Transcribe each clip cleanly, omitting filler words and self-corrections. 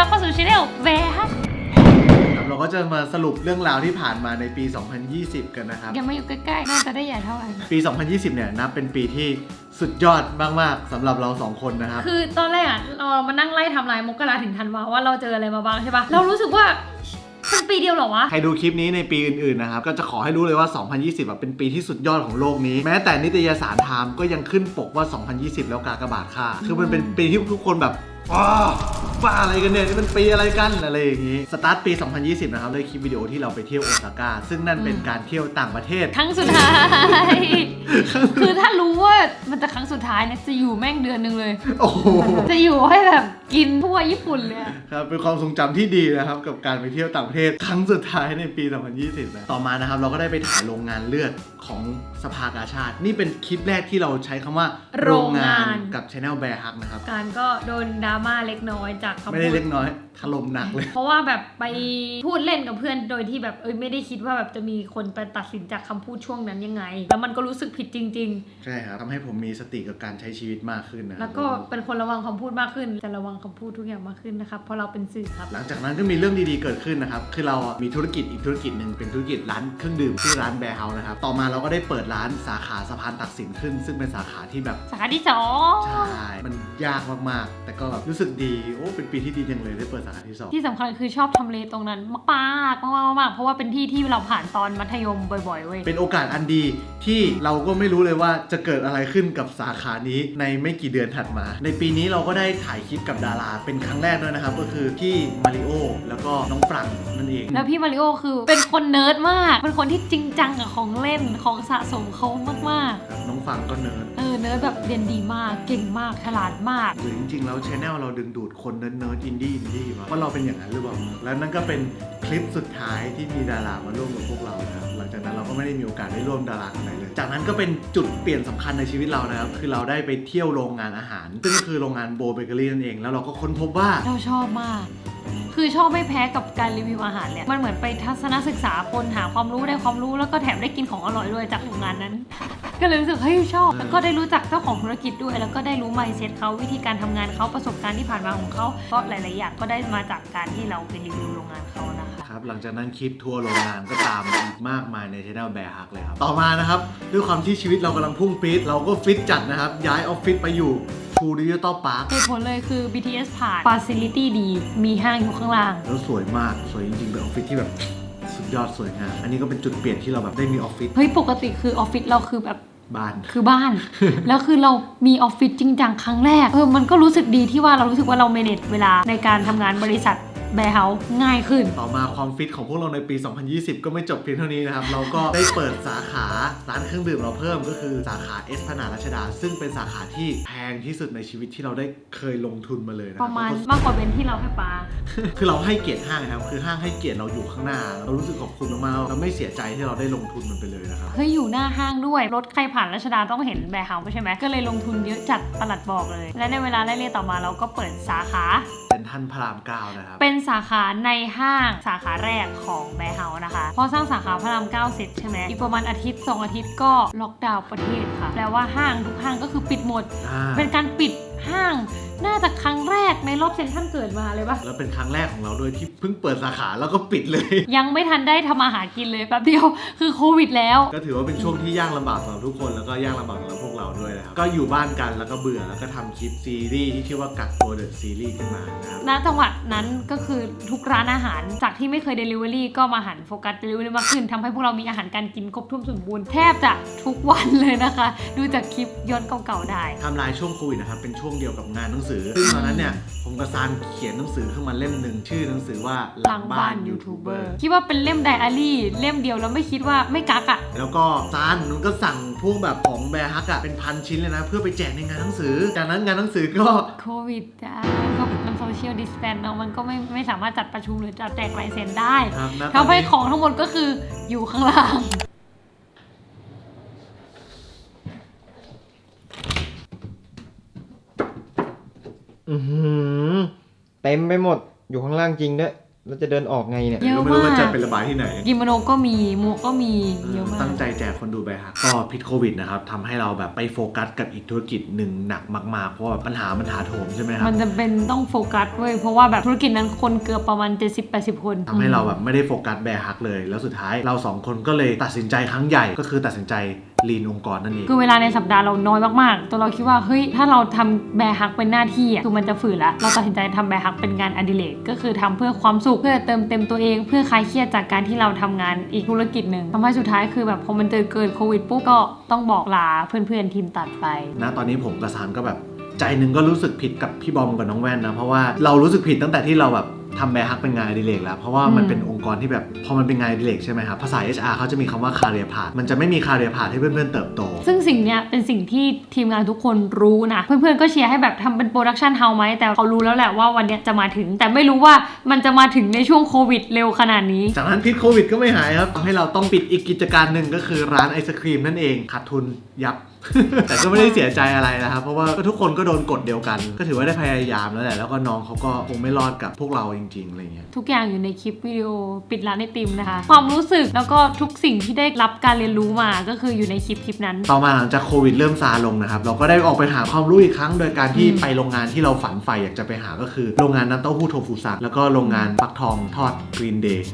รับเข้าสู่ช่องแวร์ฮักเราก็จะมาสรุปเรื่องราวที่ผ่านมาในปี 2020 กันนะครับยังไม่อยู่ใกล้ๆน่าจะได้ใหญ่เท่ากันปี 2020 เนี่ยนับเป็นปีที่สุดยอดมากๆสำหรับเรา2คนนะครับคือตอนแรกเรามานั่งไล่ทำลายมกราถึงธันวาว่าเราเจออะไรมาบ้างใช่ปะเรารู้สึกว่าเป็นปีเดียวเหรอวะใครดูคลิปนี้ในปีอื่นๆนะครับก็จะขอให้รู้เลยว่า 2020 เป็นปีที่สุดยอดของโลกนี้แม้แต่นิตยสารไทม์ก็ยังขึ้นปกว่า 2020 แล้วกากบาทค่าคือมันเป็นปีที่ทุกคนแบบบ้าอะไรกันเนี่ยนี่มันปีอะไรกันอะไรอย่างนี้สตาร์ทปี 2020 นะครับด้วยคลิปวิดีโอที่เราไปเที่ยวโอซาก้าซึ่งนั่นเป็นการเที่ยวต่างประเทศครั้งสุดท้ายคือถ้ารู้ว่ามันจะครั้งสุดท้ายเนี่ยจะอยู่แม่งเดือนนึงเลยโอ้โหจะอยู่ให้แบบกินทั่วญี่ปุ่นเลยครับเป็นความทรงจำที่ดีนะครับกับการไปเที่ยวต่างประเทศครั้งสุดท้ายในปี 2020 นะต่อมานะครับเราก็ได้ไปถ่ายโรงงานเลือดของสภากาชาตินี่เป็นคลิปแรกที่เราใช้คำว่าโรงงานกับ Channel Bear Hug นะครับการก็โดนดราม่าเล็กน้อยจากคำพูดไม่ได้เล็กน้อยถล่มหนักเลยเพราะว่าแบบไปพูดเล่นกับเพื่อนโดยที่แบบไม่ได้คิดว่าแบบจะมีคนไปตัดสินจากคำพูดช่วงนั้นยังไงแล้วมันก็รู้สึกผิดจริงๆใช่ครับทำให้ผมมีสติกับการใช้ชีวิตมากขึ้นนะแล้วก็เป็นคนระวังคำพูดมากขึ้นแต่ระวังคำพูดทุกอย่างมากขึ้นนะครับเพราะเราเป็นสื่อครับหลังจากนั้นก็มีเรื่องดีๆเกิดขึ้นนะครับคือเรามีธุรกิจอีกธุรกิจหนึ่งเป็นธุรกิจร้านเครื่องดื่มที่ร้านแบร์เฮาส์นะครับต่อมาเราก็ได้เปิดร้านสาขาสะพานตักสินขึ้นซึ่งเป็นสาขาที่แบบสาขาที่2ใช่มันยากมากๆแต่ก็แบบรู้สึกดีโอ้เป็นปีที่ดีจังเลยได้เปิดสาขาที่2ที่สำคัญคือชอบทำเลตรงนั้นมากเพราะว่าเป็นที่ที่เราผ่านตอนมัธยมบ่อยๆเว้ยเป็นโอกาสอันดีที่เราก็ไม่รู้เลยว่าจะเกิดอะไรขึ้นกับสาขานี้ในไม่กี่เดือนถัดมาในปีนี้เราก็ได้ถ่ายคลิปกับดาราเป็นครั้งแรกด้วยนะครับก็คือพี่มาริโอแล้วก็น้องฟรังนั่นเองแล้วพี่มาริโอคือเป็นคนเนิร์ดมากเป็นคนที่จริงจังกับของเล่นของสะสมเขามากๆน้องฟรังก็เนิร์ดเนิร์ดแบบเรียนดีมากเก่งมากฉลาดมากหรือจริงๆแล้วชแนลเราดึงดูดคนเนิร์ดอินดี้ว่าเราเป็นอย่างนั้นหรือเปล่าแล้วนั่นก็เป็นคลิปสุดท้ายที่มีดารามาร่วมกับพวกเรานะครับหลังจากนั้นเราก็ไม่ได้มีโอกาสได้ร่วมดาราคนไหนเลยจากนั้นก็เป็นจุดเปลี่ยนสำคัญในชีวิตเรานะครับคือเราได้ไปเที่ยวโรงงานอาหารซึ่งก็คือโรงงานโบเบเกอรี่นั่นเองแล้วเราก็ค้นพบว่าเราชอบมากคือชอบไม่แพ้กับการรีวิวอาหารเลยมันเหมือนไปทัศนศึกษาคนหาความรู้ได้ความรู้แล้วก็แถมได้กินของอร่อยด้วยจากโรงงานนั้นก็เลยรู้สึกเฮ้ยชอบแล้วก็ได้รู้จักเจ้าของธุรกิจด้วยแล้วก็ได้รู้ mindset เขาวิธีการทำงานเขาประสบการณ์ที่ผ่านมาของเขาก็หลายๆอย่างก็ได้มาจากการที่เราไปรีวิวโรงงานเขานะคะครับหลังจากนั้นคลิปทัวร์โรงงานก็ตามอีกมากมายใน Channel Bear Hug เลยครับต่อมานะครับด้วยความที่ชีวิตเรากำลังพุ่งปี๊ดเราก็ฟิตจัดนะครับย้ายออฟฟิศไปอยู่True Digital Park เหตุผลเลยคือ BTS ผ่าน Facility ดีมีห้างอยู่ข้างล่างแล้วสวยมากสวยจริงๆเป็นออฟฟิศที่แบบสุดยอดสวยงามอันนี้ก็เป็นจุดเปลี่ยนที่เราแบบได้มีออฟฟิศเฮ้ยปกติคือออฟฟิศเราคือแบบบ้าน แล้วคือเรามีออฟฟิศจริงจังครั้งแรกมันก็รู้สึกดีที่ว่าเรารู้สึกว่าเราเมเนจเวลาในการทำงานบริษัทแบร์เฮาส์ง่ายขึ้นต่อมาความฟิตของพวกเราในปี 2020 ก็ไม่จบเพียงเท่านี้นะครับเราก็ได้เปิดสาขาร้านเครื่องดื่มเราเพิ่มก็คือสาขาเอสพนารัชดาซึ่งเป็นสาขาที่แพงที่สุดในชีวิตที่เราได้เคยลงทุนมาเลยนะประมาณมากกว่าเบนที่เราให้ปาคือเราให้เกียรติห้างครับคือห้างให้เกียรติเราอยู่ข้างหน้าเรารู้สึกขอบคุณมากๆเราไม่เสียใจที่เราได้ลงทุนมันไปเลยนะครับเฮ้ยอยู่หน้าห้างด้วยรถใครผ่านรัชดาต้องเห็นแบร์เฮาส์ใช่ไหมก็เลยลงทุนเยอะจัดปลัดบอกเลยและในเวลาไล่เรียกต่อมาเราก็เปิดสาขาเป็นท่านพระราม9นะครับเป็นสาขาในห้างสาขาแรกของแบร์เฮาส์นะคะพอสร้างสาขาพระราม9เสร็จใช่ไหมอีกประมาณอาทิตย์2 อาทิตย์ก็ล็อกดาวน์ประเทศค่ะแปลว่าห้างทุกห้างก็คือปิดหมดเป็นการปิดห้างน่าจะครั้งแรกในรอบเซ็นทรัลเกิดมาเลยปะแล้วเป็นครั้งแรกของเราด้วยที่เพิ่งเปิดสาขาแล้วก็ปิดเลยยังไม่ทันได้ทำอาหารกินเลยแป๊บเดียวคือโควิดแล้วก็ถือว่าเป็นช่วงที่ยากลำบากสำหรับทุกคนแล้วก็ยากลำบากสำหรับพวกเราด้วยนะครับก็อยู่บ้านกันแล้วก็เบื่อแล้วก็ทำคลิปซีรีส์ที่ชื่อว่ากักตัวเดอะซีรีส์ขึ้นมานะครับณจังหวะนั้นก็คือทุกร้านอาหารจากที่ไม่เคยเดลิเวอรี่ก็มาหันโฟกัสเดลิเวอรี่มากขึ้นทำให้พวกเรามีอาหารการกินครบถ้วนสมบูรณ์แทบจะทุกวันเลยนะคะดูจากคลิปย้อนเก่าๆได้ทำลายช่วงโควิดนะครับเป็นช่วงเดียวกับงานหนังสือซึ่งตอนนั้นเนี่ยผมกับซานเขียนหนังสือขึ้นมาเล่มหนึ่งชื่อหนังสือว่าหลังบ้านยูทูบเบอร์คิดว่าเป็นเล่มไดอารี่เล่มเดียวแล้วไม่คิดว่าไม่กักอ่ะแล้วก็ซานมันก็สั่งพวกแบบของแบร์ฮักอ่ะเป็น1,000 ชิ้นเลยนะเพื่อไปแจกในงานหนังสือจากนั้นงานหนังสือก็โควิดจ้าก็มันโซเชียลดิสแทนซ์เนาะมันก็ไม่สามารถจัดประชุมหรือจัดแจกลายเซ็นได้ทำให้ของทั้งหมดก็คืออยู่ข้างล่างเต็มไปหมดอยู่ข้างล่างจริงด้วย เราจะเดินออกไงเนี่ย เยอะ ก็ไม่รู้ มา ว่าก จะเป็นระบายที่ไหน กิโมโนก็มีหมวกก็มีเยอะมาก ตั้งใจแจกคนดูไปครับก็พิษโควิดนะครับทำให้เราแบบไปโฟกัสกับอีกธุรกิจหนึ่งหนักมากๆเพราะว่าปัญหามันถาโถมใช่ไหมครับ มันจะเป็นต้องโฟกัสเว้ยเพราะว่าแบบธุรกิจนั้นคนเกือบประมาณ 70-80 คน ทำให้เราแบบไม่ได้โฟกัสแบร์ฮักเลย แล้วสุดท้ายเราสองคนก็เลยตัดสินใจครั้งใหญ่ก็คือตัดสินใจลีนองค์กรนั่นเอง คือเวลาในสัปดาห์เราน้อยมากๆตัวเราคิดว่าเฮ้ยถ้าเราทำแบร์ฮักเป็นหน้าที่คือมันจะฝืนละเราตัดสินใจทำแบร์ฮักเป็นงานอดิเรกก็คือทำเพื่อความสุขเพื่อเติมเต็มตัวเองเพื่อคลายเครียดจากการที่เราทำงานอีกธุรกิจหนึ่งทำให้สุดท้ายคือแบบพอมันเกิดโควิดปุ๊บก็ต้องบอกลาเพื่อนๆทีมตัดไป ณตอนนี้ผมกับซานก็แบบใจหนึ่งก็รู้สึกผิดกับพี่บอมกับน้องแว่นนะเพราะว่าเรารู้สึกผิดตั้งแต่ที่เราแบบทำแบร์ฮักเป็นงานอดิเรกแล้วเพราะว่ามันเป็นองค์กรที่แบบพอมันเป็นงานอดิเรกใช่ไหมครับภาษา HR เขาจะมีคำว่า career path มันจะไม่มี career path ให้เพื่อนๆเติบโต ซึ่งสิ่งเนี้ยเป็นสิ่งที่ทีมงานทุกคนรู้นะ เพื่อนๆก็เชียร์ให้แบบทำเป็นโปรดักชันเฮาส์ไหมแต่เขารู้แล้วแหละว่าวันเนี้ยจะมาถึง แต่ไม่รู้ว่ามันจะมาถึงในช่วงโควิดเร็วขนาดนี้ จากนั้นพิษโควิดก็ไม่หายครับทำให้เราต้องปิดอีกกิจการหนึ่งก็คือร้านไอศครีมนั่นเองขาดทุนยับ แต่ก็ไม่ได้เสียใจอะไรนะครับเพราะว่าทุกคนก็โดนกฎเดียวกัน ก็ถือว่าได้พยายามแล้วแหละแล้วก็น้องเขาก็คงไม่รอดกับพวกเราจริงๆอะไรเงี้ย ทุกอย่างอยู่ในคลิปวิดีโอปิดร้านไอติมนะคะ ความรู้สึกแล้วก็ทุกสิ่งที่ได้รับการเรียนรู้มาก็คืออยู่ในคลิปนั้น ต่อมาหลังจากโควิดเริ่มซาลงนะครับเราก็ได้ออกไปหาความรู้อีกครั้งโดยการที่ไปโรงงานที่เราฝันใฝ่อยากจะไปหาก็คือโรงงานน้ำเต้าหู้โทฟูซังแล้วก็โรงงานฟักทองทอดกรีนเดย์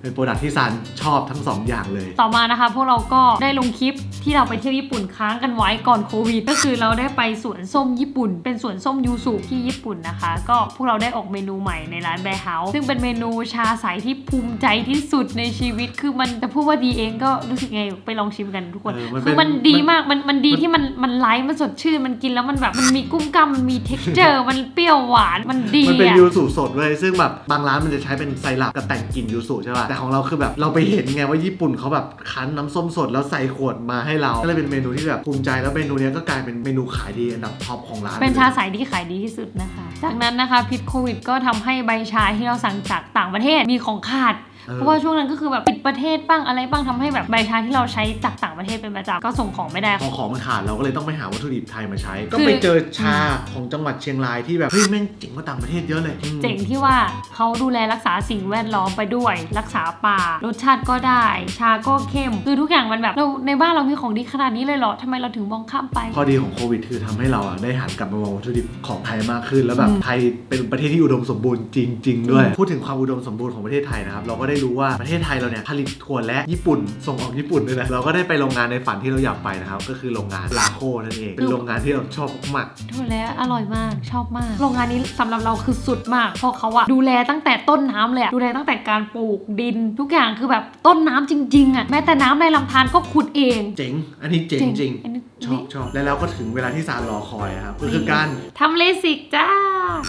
เป็นโปรดักที่ซานชอบทั้งสองอย่างเลย ต่อมานะคะพวกเราก็ได้ลงคลิปที่เราไปเที่ยวญี่ปุ่นค้างกันไว้ก่อนโควิดก็คือเราได้ไปสวนส้มญี่ปุ่น เป็นสวนส้มยูสุที่ญี่ปุ่นนะคะ ก็พวกเราได้ออกเมนูใหม่ในร้านแบร์เฮาส์ซึ่งเป็นเมนูชาใสที่ภูมิใจที่สุดในชีวิตคือมันจะพูดว่าดีเองก็รู้สึกไงไปลองชิมกันทุกคน คือมันดีมากมันดีที่มันไลท์มันสดชื่นมันกินแล้วมันแบบมันมีกุ้มกำมันมี texture มันเปรี้ยวหวานมันดี มันเป็น อะ ยูสุสดเว้ยซึ่งแบบบางร้านมันจะใช้เป็นไซรัปกับแต่งกลิ่นยูสุใช่ป่ะแต่ของเราคือแบบเราไปเห็นไงว่าญี่ปุ่นเขาแบบคั้นน้ำส้มสดแล้วใส่ขวดมาให้เราก็เลยเป็นเมนูที่แบบภูมิใจแล้วเมนูเนี้ยก็กลายเป็นเมนูขายดีอันดับท็อปของร้าน เป็นชาใสที่ขายดีที่สุดนะคะ จากนั้นนะคะพิษโควิดก็ทำให้ใบชาที่เราสั่งจากต่างประเทศมีของขาด เพราะว่าช่วงนั้นก็คือแบบปิดประเทศบ้างอะไรบ้างทำให้แบบใบชาที่เราใช้จากต่างประเทศเป็นประจำก็ส่งของไม่ได้ ของมันขาดเราก็เลยต้องไปหาวัตถุดิบไทยมาใช้ ก็ไปเจอชาของจังหวัดเชียงรายที่แบบเฮ้ยแม่งเจ๋งกว่าต่างประเทศเยอะเลย เจ๋งที่ว่าเขาดูแลรักษาสิ่งแวดล้อมไปด้วย รักษาป่ารสชาติก็ได้ ชาก็เข้มคือทุกอย่างมันแบบเราในบ้านเรามีของดีขนาดนี้เลยเหรอทำไมเราถึงมองข้ามไป ข้อดีของโควิดคือทำให้เราอะได้หันกลับมามองวัตถุดิบของไทยมากขึ้น แล้วแบบไทยเป็นประเทศที่อุดมสมบูรณ์จริง ๆ ด้วย พูดถึงความอุดมสมบูรณ์ของประเทศไทยนะครับเราก็ได้รู้ว่าประเทศไทยเราเนี่ยผลิตถั่วและญี่ปุ่นส่งออกญี่ปุ่นด้วยนะเราก็ได้ไปโรงงานในฝันที่เราอยากไปนะครับก็คือโรงงานลาโคนั่นเองเป็นโรงงานที่เราชอบมาก ดูแลอร่อยมากชอบมาก โรงงานนี้สำหรับเราคือสุดมากเพราะเขาอะดูแลตั้งแต่ต้นน้ำเลยอะดูแลตั้งแต่การปลูกดิน ทุกอย่างคือแบบต้นน้ำจริงๆอะแม้แต่น้ำในลำธารก็ขุดเอง เจ๋งอันนี้เจ๋งจริง อันนี้ ชอบแล้วเราก็ถึงเวลาที่ซานรอคอยครับก็คือการ ทำเลสิกจ้า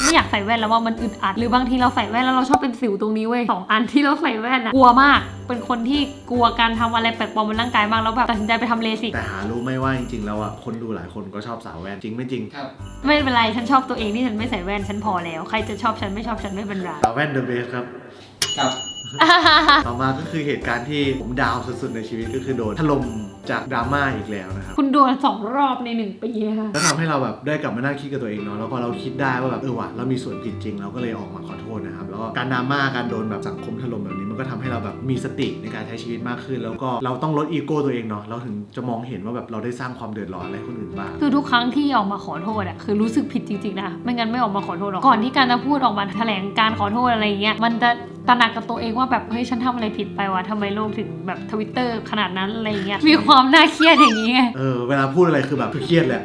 ไม่อยากใส่แว่นแล้วว่ามันอึดอัดหรือบางทีเราใส่แว่นแล้วเราชอบเป็นสิวตรงนี้เว้ย2 อันที่เราใส่แว่นอะกลัวมากเป็นคนที่กลัวการทำอะไรแปลกปลอมบนร่างกายมากแล้วแบบตัดสินใจไปทำเลสิก แต่หารู้ไหมว่าจริงๆแล้วอ่ะคนดูหลายคนก็ชอบสาวแว่นจริงไม่จริง ครับ ไม่เป็นไรฉันชอบตัวเองที่ฉันไม่ใส่แว่นฉันพอแล้วใครจะชอบฉันไม่ชอบฉันไม่เป็นไร สาวแว่นเดอะเบสครับ ครับ ต่อมาก็คือเหตุการณ์ที่ผมดาวสุดๆในชีวิตก็คือโดนถล่มจากดราม่าอีกแล้วนะครับ คุณโดน2 รอบใน1 ปีนะคะ แล้วทำให้เราแบบได้กลับมานั่งคิดกับตัวเองเนาะแล้วพอเราคิดได้ว่าแบบว่ะเรามีส่วนผิดจริงเราก็เลยออกมาขอโทษนะครับแล้วก็การดราม่าการโดนแบบสังคมถล่มแบบนี้มันก็ทำให้เราแบบมีสติในการใช้ชีวิตมากขึ้น แล้วก็เราต้องลดอีโก้ตัวเองเนาะเราถึงจะมองเห็นว่าแบบเราได้สร้างความเดือดร้อนอะไรให้คนอื่นบ้าง คือทุกครั้งที่ออกมาขอโทษอะคือรู้สึกผิดจริงๆนะไม่งั้นไม่ออกมาขอโทษหรอกก่อนที่การจะพูดออกมาแถลงการขอโทษอะไรเงี้ยมันจะตระหนักกับตัวเองว่าแบบเฮ้ยฉันทำอะไรผิดไปวะทำไมโลกถึงแบบ Twitter ขนาดนั้นอะไรเงี้ยมีความน่าเครียดอย่างนี้ไง เวลาพูดอะไรคือแบบเครียดแหล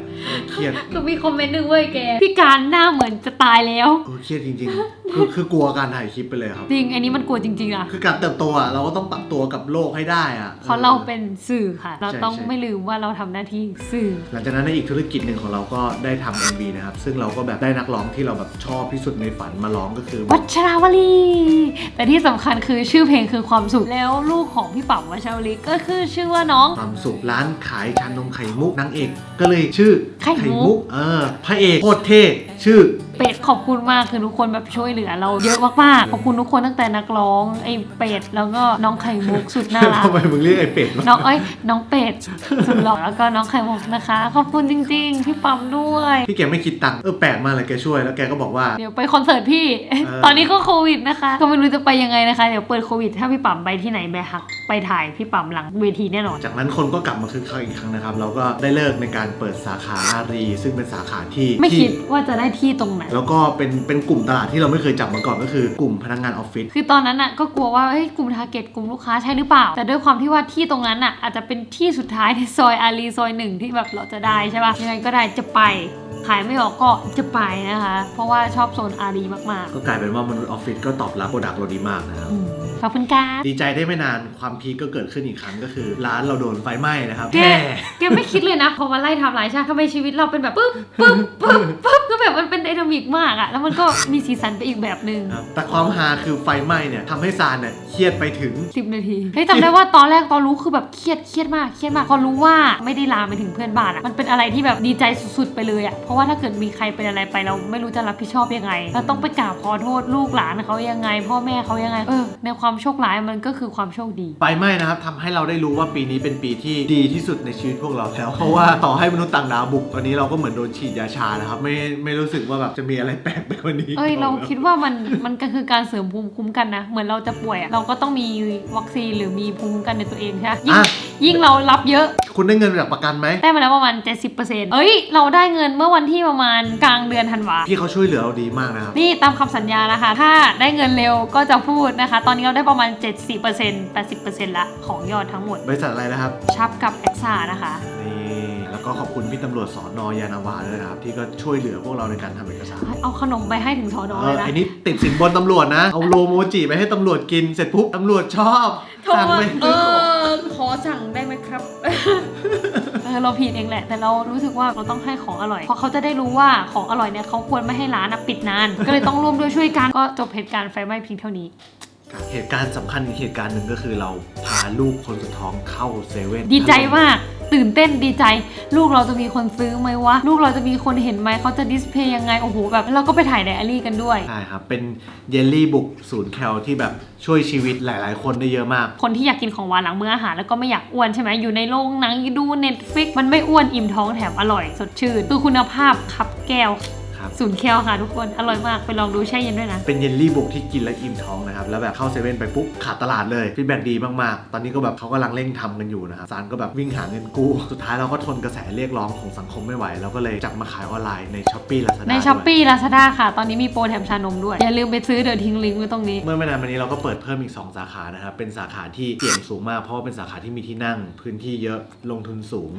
ะเครียด ก็มีคอมเมนต์หนึงเว้ยแกพี่การหน้าเหมือนจะตายแล้ว เครียดจริงๆคือกลัวการถ่ายคลิปไปเลยครับ จริงอันนี้มันกลัวจริงๆอะ คือการเติบโตอ่ะเราก็ต้องปรับตัวกับโลกให้ได้อ่ะ เพราะเราเป็นสื่อค่ะ เราต้อง ใช่ ไม่ลืมว่าเราทำหน้าที่สื่อ หลังจากนั้นในอีกธุรกิจหนึ่งของเราก็ได้ทำ MV นะครับซึ่งเราก็แบบได้นักร้องที่เราแบบชอบที่สุดในฝันมาร้องก็คือ วัชราวลีแต่ที่สำคัญคือชื่อเพลงคือความสุขแล้วลูกของพี่ป๋องวัชราวลีก็คือชื่อว่าน้อง ความสุขร้านขายชานมไข่มุกนางเอกก็เลยชื่อ ไข่มุก พระเอกโคตรเท่ชื่อ เป็ดขอบคุณมากคือทุกคนแบบช่วยเหลือเราเยอะมากๆขอบคุณทุกคนตั้งแต่นักร้องไอ้เป็ดแล้วก็น้องไข่มุกสุดน่ารัก ทำไมมึงเรียกไอ้เป็ดวะ น้องเป็ดสุดหล่อแล้วก็น้องไข่มุกนะคะขอบคุณจริงๆพี่ปั๊มด้วย พี่แกไม่คิดตังค์แปลกมากเลยแกช่วยแล้วแกก็บอกว่า เดี๋ยวไปคอนเสิร์ตพี่ ตอนนี้ก็โควิดนะคะก็ไม่รู้จะไปยังไงนะคะเดี๋ยวเปิดโควิดถ้าพี่ปั๊มไปที่ไหนแบฮักไปถ่ายพี่ปั๊มหลังเวทีแน่นอน จากนั้นคนก็กลับมาคึกคักอีกครั้งนะครับเราก็ได้เลิกในการเปิดสาขาอารีซึ่งเป็นสาขาที่ ไม่คิดว่าจะได้ที่ตรงไหน แล้วก็เป็นกลุ่มตลาดที่เราไม่เคยจับมาก่อนก็คือกลุ่มพนักงานออฟฟิศ คือตอนนั้นน่ะก็กลัวว่าเฮ้ยกลุ่มทาร์เก็ตกลุ่มลูกค้าใช่หรือเปล่า แต่ด้วยความที่ว่าที่ตรงนั้นน่ะอาจจะเป็นที่สุดท้ายในซอยอารีซอย1ที่แบบเราจะได้ใช่ป่ะยังไงก็ได้จะไปขายไม่ออกก็จะไปนะคะเพราะว่าชอบโซนอารีมาก ก็กลายเป็นว่ามนุษย์ออฟฟิศก็ตอบรับโปรดักต์เราดีมากนะครับ ๆขอบคุณค่ะ ดีใจได้ไม่นานความพีคก็เกิดขึ้นอีกครั้งก็คือ ร้านเราโดนไฟไหม้นะครับ แกไม่คิดเลยนะพอมาไล่ทำลายชาติทำไมชีวิตเราเป็นแบบปึ๊บปึ๊บปึ๊บปึ๊บก็แบบมันเป็นไดนามิกมากอะแล้วมันก็มีสีสันไปอีกแบบนึง ครับแต่ความฮาคือไฟไหม้เนี่ยทำให้ซานเนี่ยเครียดไปถึง 10 นาทีเฮ้ยจำได้ว่าตอนแรกตอนรู้คือแบบเครียดมากพอรู้ว่าไม่ได้ลามไปถึงเพื่อนบ้านอะมันเป็นอะไรที่แบบดีใจสุดๆไปเลยอะเพราะว่าถ้าเกิดมีใครเป็นอะไรไปเราไม่รู้จะรับผิดชอบยังไงเราต้องไปกราบขอโทษลูกหลานเขายังไง พ่อแม่เขายังไงในความโชคร้ายมันก็คือความโชคดี ไฟไหม้นะครับทำให้เราได้รู้ว่าปีนี้เป็นปีที่ดีที่สุดในชีวิตพวกเราแล้วเพราะว่าต่อให้มนุษย์ต่างดาวบุกตอนนี้เราก็เหมือนโดนฉีดยาชานะครับไม่รู้สึกว่าแบบจะมีอะไรแปลกไปกว่านี้ เราคิดว่ามันก็คือการเสริมภูมิคุ้มกันนะเหมือนเราจะป่วยอะเราก็ต้องมีวัคซีนหรือมีภูมิคุ้มกันในตัวเองใช่ไหมยิ่งเรารับเยอะ คุณได้เงินจากประกันไหม ได้มาแล้วประมาณ 70%เราได้เงินเมื่อวันที่ประมาณกลางเดือนธันวา พี่เขาช่วยเหลือเราดีมากนะครับ นี่ตามคำสัญญานะคะ ถ้าได้เงินเร็วก็จะพูดนะคะ ตอนนี้เราได้ประมาณ 70% 80% ละของยอดทั้งหมด บริษัทอะไรนะครับ ชับกับแอคซ่านะคะ นี่แล้วก็ขอบคุณพี่ตำรวจสอนยานาวาด้วยนะครับที่ก็ช่วยเหลือพวกเราในการทำเอกสาร เอาขนมไปให้ถึงสอนอเลยนะ ไอ้นี่ติดสินบนตำรวจนะเอาโลโมจิไปให้ตำรวจกินเสร็จปุ๊บตำรวจชอบ โทร สั่ง มา ไปซื้อของ ขอสั่งได้ไหมครับ เราผิดเองแหละ แต่เรารู้สึกว่าเราต้องให้ของอร่อยเพราะเขาจะได้รู้ว่าของอร่อยเนี่ยเขาควรไม่ให้ร้านปิดนาน ก็เลยต้องร่วมด้วยช่วยกันก็จบเหตุการณ์ไฟไหม้เพียงเท่านี้ เหตุการณ์สำคัญอีกเหตุการณ์หนึ่งก็คือเราพาลูกคนสุดท้องเข้าเซเว่น ดีใจมากตื่นเต้นดีใจ ลูกเราจะมีคนซื้อไหมวะลูกเราจะมีคนเห็นไหมเขาจะดิสเพย์ยังไงโอ้โหแบบเราก็ไปถ่ายไดอารี่กันด้วย ใช่ครับเป็นเยลลี่บุก0 แคลที่แบบช่วยชีวิตหลายๆ คนได้เยอะมาก คนที่อยากกินของหวานหลังมื้ออาหารแล้วก็ไม่อยากอ้วนใช่ไหมอยู่ในโรงหนังดู Netflix มันไม่อ้วนอิ่มท้องแถมอร่อยสดชื่นคือคุณภาพคับแก้ว ครับ 0 แคลค่ะทุกคนอร่อยมากไปลองดูแช่เย็นด้วยนะ เป็นเยลลี่บุกที่กินแล้วอิ่มท้องนะครับแล้วแบบเข้าเซเว่นไปปุ๊บขาดตลาดเลยฟีดแบ็ดีมากๆตอนนี้ก็แบบเขากำลังเร่งทำกันอยู่นะครับซานก็แบบวิ่งหาเงินกู้สุดท้ายเราก็ทนกระแสเรียกร้องของสังคมไม่ไหวเราก็เลยจับมาขายออนไลน์ใน Shopee Lazada ใน Shopee Lazada ค่ะตอนนี้มีโปรแถมชานมด้วยอย่าลืมไปซื้อเดี๋ยวทิ้งลิงก์ไว้ตรงนี้ เมื่อไม่นานมานี้เราก็เปิดเพิ่มอีก2 สาขานะครับเป็นสาขาที่เสี่ยงสูงมากเพราะว่าเป็นสาขาที่มีที่นั่งพื้นที่เยอะลงทุนสูง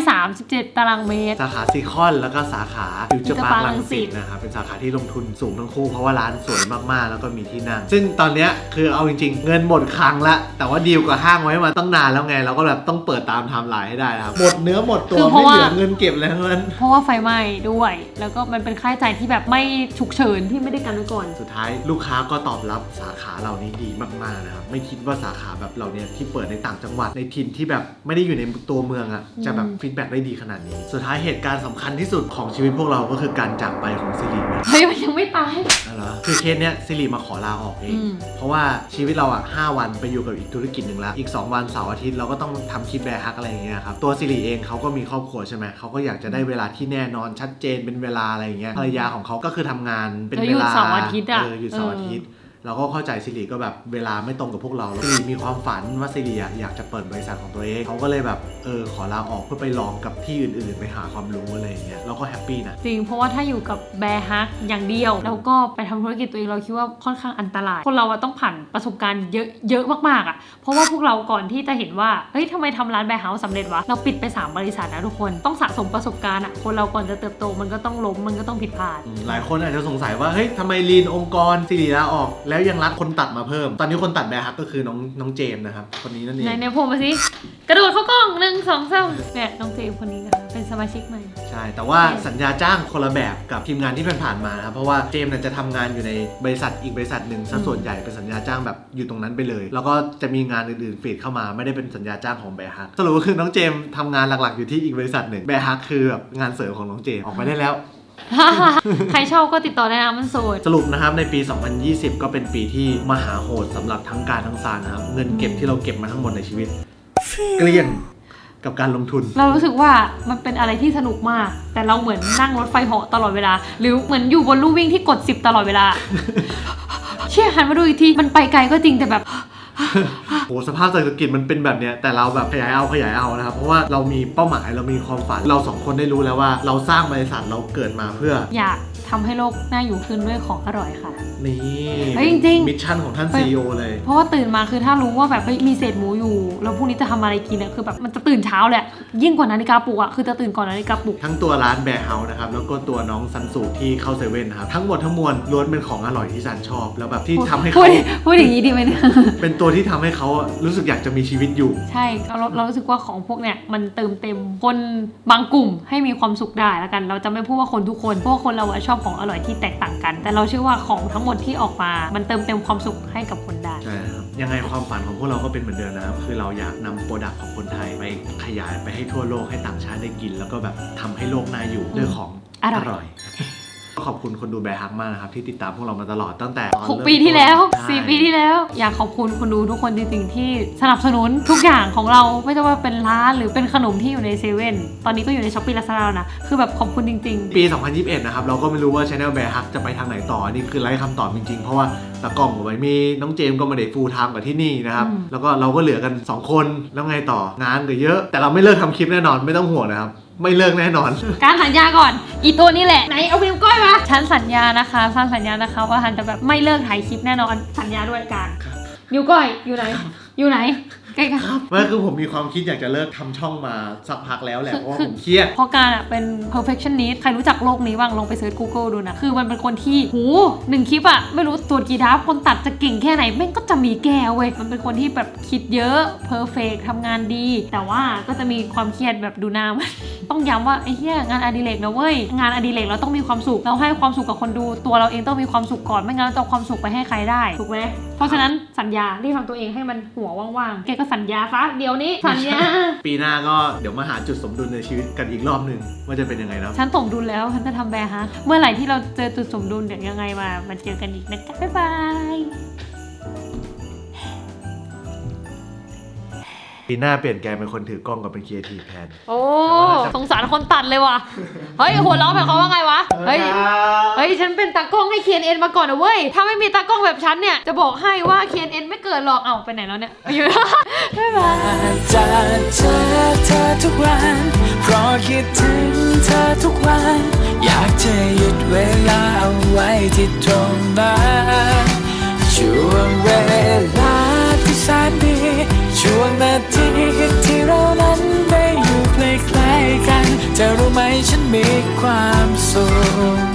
137 ตารางเมตร สาขาซีคอนแล้วก็สาขาฟิวเจอร์พาร์ค Future Park รังสิตนะครับเป็นสาขาที่ลงทุนสูงทั้งคู่เพราะว่าร้านสวยมากๆแล้วก็มีที่นั่ง ซึ่งตอนเนี้ยคือเอาจริงๆ เงินหมดคลังละแต่ว่าดีลกับห้างไว้มาตั้งนานแล้วไงเราก็แบบต้องเปิดตามไทม์ไลน์ให้ได้นะครับหมดเนื้อหมดตัว คือเพ ไม่ ราะว่า เหลือเงินเก็บแล้วนั้น เพราะว่าไฟไหม้ด้วย แล้วก็มันเป็นค่าใช้จ่ายที่แบบไม่ฉุกเฉินที่ไม่ได้กันไว้ก่อน สุดท้ายลูกค้าก็ตอบรับสาขาเหล่านี้ดีมากๆนะครับไม่คิดว่าสาขาแบบเหล่านี้ที่เปิดในต่างจังหวัดในถิ่นที่แบบไม่ได้อยู่ในตัวเมืองอะจะแบบฟีดแบ็กได้ดีขนาดนี้ สุดท้ายเหตุการณ์สำคัญที่สุดของชีวิตพวกเราก็คือการจากไปของซิรินะ เฮ้ยมันยังไม่ตาย อะไรอคือเคสเนี้ยซิริมาขอลาออกเอง อืม เพราะว่าชีวิตเราอะ5 วันไปอยู่กับอีกธุรกิจหนึ่งแล้วอีก2 วันเสาร์อาทิตย์เราก็ต้องทำคลิปแบร์ฮักอะไรอย่างเงี้ยครับตัวซิริเองเขาก็มีครอบครัวใช่ไหมเขาก็อยากจะได้เวลาที่แน่นอนชัดเจนเป็นเวลาอะไรอย่างเงี้ยภรรยาของเขาก็คือทำงานเป็นเวลา แล้วหยุดเสาร์อาทิตย์อะ หยุดเสาร์อาทิตย์ เราก็เข้าใจซิริก็แบบเวลาไม่ตรงกับพวกเราซิริมีความฝันว่าซิริอยากจะเปิดบริษัทของตัวเองเขาก็เลยแบบขอลาออกเพื่อไปลองกับที่อื่นๆไปหาความรู้อะไรอย่างเงี้ยเราก็แฮปปี้นะ จริงเพราะว่าถ้าอยู่กับแบร์ฮักอย่างเดียวแล้วก็ไปทำธุรกิจตัวเองเราคิดว่าค่อนข้างอันตรายคนเราอะต้องผ่านประสบการณ์เยอะมากๆอะเพราะว่าพวกเราก่อนที่จะเห็นว่าเฮ้ยทำไมทำร้านแบร์เฮาส์สำเร็จวะเราปิดไป3 บริษัทนะทุกคนต้องสะสมประสบการณ์อะคนเราก่อนจะเติบโตมันก็ต้องล้มมันก็ต้องผิดพลาด หลายคนอาจจะสงสัยว่าเฮ้ยทำไมลีนองค์กรซิริลาออกแล้วยังรับคนตัดมาเพิ่ม ตอนนี้คนตัดแบร์ฮักก็คือน้องเจมส์นะครับคนนี้นั่นเอง ในโผล่มาสิกระโดดเข้ากล้อง1 2 3เนี่ยน้องเจมส์คนนี้นะคะเป็นสมาชิกใหม่ ใช่แต่ว่าสัญญาจ้างคนละแบบกับทีมงานที่ผ่านๆมานะครับเพราะว่าเจมส์เนี่ยจะทำงานอยู่ในบริษัทอีกบริษัทหนึ่งซะส่วนใหญ่เป็นสัญญาจ้างแบบอยู่ตรงนั้นไปเลย แล้วก็จะมีงานอื่นๆฟีดเข้ามาไม่ได้เป็นสัญญาจ้างของแบร์ฮักสรุปก็คือน้องเจมส์ทำงานหลักๆอยู่ที่อีกบริษัทหนึ่งแบร์ฮักคือแบบงานเสริมของน้องเจมส์ออกไปได้แล้ว ใครชอบก็ติดต่อได้นะมันโสด สรุปนะครับในปี 2020 ก็เป็นปีที่มหาโหดสำหรับทั้งการทั้งซานนะครับเงินเก็บที่เราเก็บมาทั้งหมดในชีวิตเกลี้ยงกับการลงทุน เรารู้สึกว่ามันเป็นอะไรที่สนุกมาก แต่เราเหมือนนั่งรถไฟเหาะตลอดเวลา หรือเหมือนอยู่บนลู่วิ่งที่กด10ตลอดเวลา เชี่ยหันมาดูอีกทีมันไปไกลก็จริงแต่แบบ โหสภาพเศรษฐกิจมันเป็นแบบเนี้ยแต่เราแบบขยายเอานะครับเพราะว่าเรามีเป้าหมายเรามีความฝันเราสองคนได้รู้แล้วว่าเราสร้างบริษัทเราเกิดมาเพื่อ อยากทำให้โลกน่าอยู่ขึ้นด้วยของอร่อยค่ะ นี่ เฮ้ยจริงๆ มิชชั่นของท่าน CEO เลย เพราะว่าตื่นมาคือถ้ารู้ว่าแบบเฮ้ยมีเศษหมูอยู่แล้วพรุ่งนี้จะทำอะไรกินเนี่ยคือแบบมันจะตื่นเช้าเลยอะยิ่งกว่านาฬิกาปลุกอะคือจะตื่นก่อนนาฬิกาปลุก ทั้งตัวร้านแบร์เฮาส์นะครับแล้วก็ตัวน้องซันสูที่เข้าเซเว่นนะครับทั้งหมดทั้งมวลล้วนเป็นของอร่อยที่ซันชอบแล้วแบบที่ทำให้ พู เขา ดอย่างนี้ดีไหมเนี่ย เป็นตัวที่ทำให้เขารู้สึกอยากจะมีชีวิตอยู่ ใช่เรารู้สึกว่าของพวกเนี่ยมันเติมเต็มคนบางกลุ่มให้มีความสุขได้แล้วกันเราจะไม่พูดว่าคนทุกคนเพราะว่าคนเราอะชอบของอร่อยที่แตกต่างกัน แต่เราเชื่อว่าของทั้งหมดที่ออกมามันเติมเต็มความสุขให้กับคนได้ ใช่ครับยังไงความฝันของพวกเราก็เป็นเหมือนเดิมนะครับคือเราอยากนำโปรดักต์ของคนไทยไปขยายไปให้ทั่วโลกให้ต่างชาติได้กิน แล้วก็แบบทำให้โลกน่าอยู่ด้วยของ อร่อย ขอบคุณคนดูแบร์ฮักมากนะครับที่ติดตามพวกเรามาตลอดตั้งแต่ตอน 6 ปีที่แล้ว ใช่ 4 ปีที่แล้ว อยากขอบคุณคนดูทุกคนจริงๆที่สนับสนุนทุกอย่างของเราไม่ว่าเป็นร้านหรือเป็นขนมที่อยู่ในเซเว่นตอนนี้ก็อยู่ในช้อปปี้ลาซาด้านะคือแบบขอบคุณจริงๆ ปี 2021 นะครับเราก็ไม่รู้ว่า Channel Bear Hug จะไปทางไหนต่อนี่คือไร้คำตอบจริงๆ เพราะว่าตากล้องกับไว้มีน้องเจมส์ก็มาเด็กฟูลไทม์กับที่นี่นะครับแล้วก็เราก็เหลือกัน 2 คนแล้วไงต่องานก็เยอะ แต่เราไม่เลิกทำคลิปแน่นอนไม่ต้องห่วงนะครับไม่เลิกแน่นอน การสัญญาก่อนอีตัวนี่แหละไหนเอาพิมพ์ก้อยมาฉันสัญญานะคะฉันสัญญานะคะว่าฉันจะแบบไม่เลิกถ่ายคลิปแน่นอนสัญญาด้วยการนิ้วก้อยอยู่ไหนอยู่ไหนใกล้กัน ไม่คือผมมีความคิดอยากจะเลิกทำช่องมาสักพักแล้วแหละเพราะว่าผมเครียด เพราะการอ่ะเป็น perfectionist ใครรู้จักโลกนี้บ้างลองไปเซิร์ช Google ดูนะคือมันเป็นคนที่หู1 คลิปอ่ะไม่รู้ตรวจกี่ดราฟต์คนตัดจะเก่งแค่ไหนแม่งก็จะมีแก้เว้ยมันเป็นคนที่แบบคิดเยอะ perfect ทำงานดี แต่ว่าก็จะมีความเครียดแบบดูหน้ามัน ต้องย้ำว่าไอ้เหี้ยงานอดิเรกนะเว้ยงานอดิเรกเราต้องมีความสุขเราให้ความสุขกับคนดูตัวเราเองต้องมีความสุขก่อนไม่งั้นเราจะเอาความสุขไปให้ใครได้ถูกไหมเพราะฉะนั้นสัญญารีบทำตัวเองให้มันหัวว่างๆแกก็สัญญาซะเดี๋ยวนี้สัญญา ปีหน้าก็เดี๋ยวมาหาจุดสมดุลในชีวิตกันอีกรอบหนึ่งว่าจะเป็นยังไงนะ ฉันสมดุลแล้วฉันจะทำแบร์ฮะเมื่อไหร่ที่เราเจอจุดสมดุลเดี๋ยวยังไงมาเจอกันอีกนะจ๊ะบ๊ายบาย ปีหน้าเปลี่ยนแกเป็นคนถือกล้องกับเป็นครีเอทีฟแทน โอ้สงสารคนตัดเลยว่ะเฮ้ยหัวเราะแบบเขาว่าไงวะเฮ้ยฉันเป็นตากล้องให้ KNN มาก่อนนะเว้ยถ้าไม่มีตากล้องแบบฉันเนี่ยจะบอกให้ว่า KNN ไม่เกิดหรอกเอ้าไปไหนแล้วเนี่ยอยู่ บ๊ายบาย จะเจอเธอทุกวันเพราะคิดถึงเธอทุกวันอยากจะหยุดเวลาเอาไว้ที่ตรงนั้นช่วงเวลาที่แสนดีช่วงนาทีที่เรานั้นได้อยู่ใกล้ๆกันจะรู้ไหมฉันมีความสุข